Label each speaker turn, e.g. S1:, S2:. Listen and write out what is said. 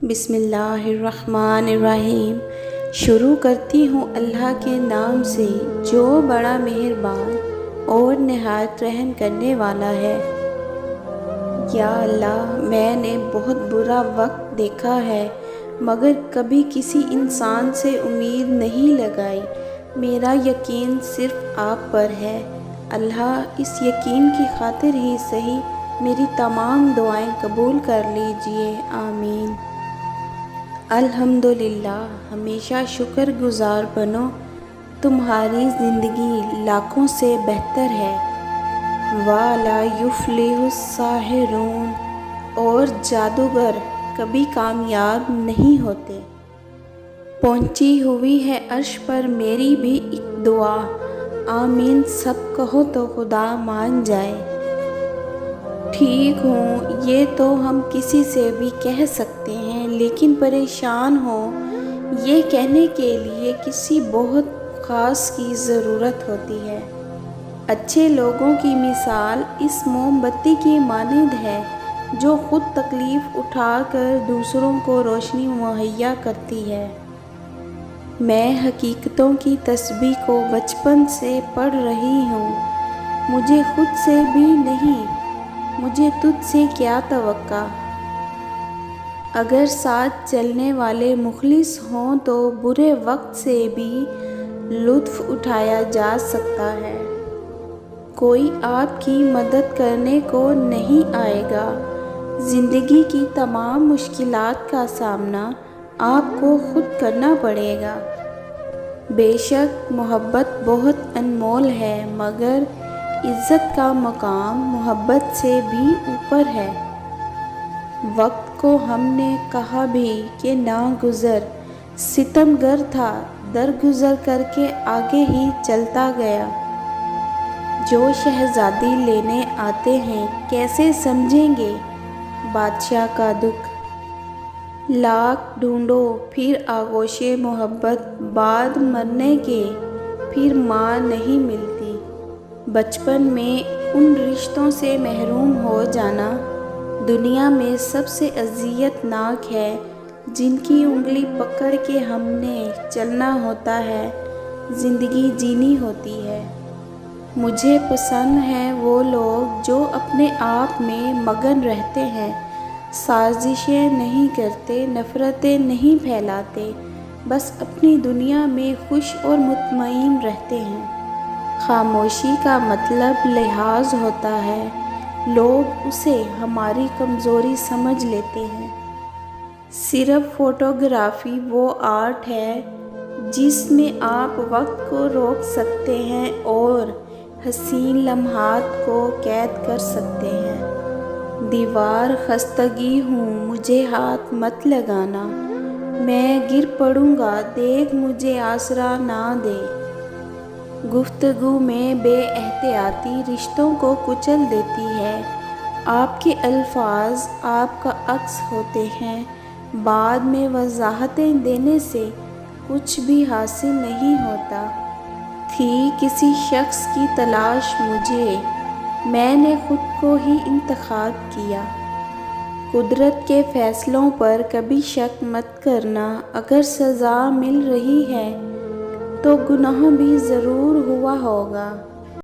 S1: بسم اللہ الرحمن الرحیم۔ شروع کرتی ہوں اللہ کے نام سے جو بڑا مہربان اور نہایت رحم کرنے والا ہے۔ یا اللہ، میں نے بہت برا وقت دیکھا ہے مگر کبھی کسی انسان سے امید نہیں لگائی۔ میرا یقین صرف آپ پر ہے۔ اللہ، اس یقین کی خاطر ہی صحیح میری تمام دعائیں قبول کر لیجئے، آمین۔ الحمدللہ، ہمیشہ شکر گزار بنو، تمہاری زندگی لاکھوں سے بہتر ہے۔ وَلَا يُفْلِحُ السَّاحِرُونَ، اور جادوگر کبھی کامیاب نہیں ہوتے۔ پہنچی ہوئی ہے عرش پر میری بھی ایک دعا، آمین سب کہو تو خدا مان جائے۔ ٹھیک ہوں، یہ تو ہم کسی سے بھی کہہ سکتے ہیں، لیکن پریشان ہوں یہ کہنے کے لیے کسی بہت خاص کی ضرورت ہوتی ہے۔ اچھے لوگوں کی مثال اس موم بتی کی مانند ہے جو خود تکلیف اٹھا کر دوسروں کو روشنی مہیا کرتی ہے۔ میں حقیقتوں کی تسبیح کو بچپن سے پڑھ رہی ہوں، مجھے خود سے بھی نہیں، مجھے تجھ سے کیا توقع۔ اگر ساتھ چلنے والے مخلص ہوں تو برے وقت سے بھی لطف اٹھایا جا سکتا ہے۔ کوئی آپ کی مدد کرنے کو نہیں آئے گا۔ زندگی کی تمام مشکلات کا سامنا آپ کو خود کرنا پڑے گا۔ بے شک محبت بہت انمول ہے مگر عزت کا مقام محبت سے بھی اوپر ہے۔ وقت کو ہم نے کہا بھی کہ ناگزر ستم گر تھا، درگزر کر کے آگے ہی چلتا گیا۔ جو شہزادی لینے آتے ہیں کیسے سمجھیں گے بادشاہ کا دکھ۔ لاکھ ڈھونڈو پھر آغوش محبت، بعد مرنے کے پھر ماں نہیں ملتی۔ بچپن میں ان رشتوں سے محروم ہو جانا دنیا میں سب سے اذیت ناک ہے جن کی انگلی پکڑ کے ہم نے چلنا ہوتا ہے، زندگی جینی ہوتی ہے۔ مجھے پسند ہیں وہ لوگ جو اپنے آپ میں مگن رہتے ہیں، سازشیں نہیں کرتے، نفرتیں نہیں پھیلاتے، بس اپنی دنیا میں خوش اور مطمئن رہتے ہیں۔ خاموشی کا مطلب لحاظ ہوتا ہے، لوگ اسے ہماری کمزوری سمجھ لیتے ہیں۔ صرف فوٹوگرافی وہ آرٹ ہے جس میں آپ وقت کو روک سکتے ہیں اور حسین لمحات کو قید کر سکتے ہیں۔ دیوار خستگی ہوں مجھے ہاتھ مت لگانا، میں گر پڑوں گا دیکھ مجھے آسرا نہ دے۔ گفتگو میں بے احتیاطی رشتوں کو کچل دیتی ہے۔ آپ کے الفاظ آپ کا عکس ہوتے ہیں، بعد میں وضاحتیں دینے سے کچھ بھی حاصل نہیں ہوتا۔ تھی کسی شخص کی تلاش مجھے، میں نے خود کو ہی انتخاب کیا۔ قدرت کے فیصلوں پر کبھی شک مت کرنا، اگر سزا مل رہی ہے تو گناہ بھی ضرور ہوا ہوگا۔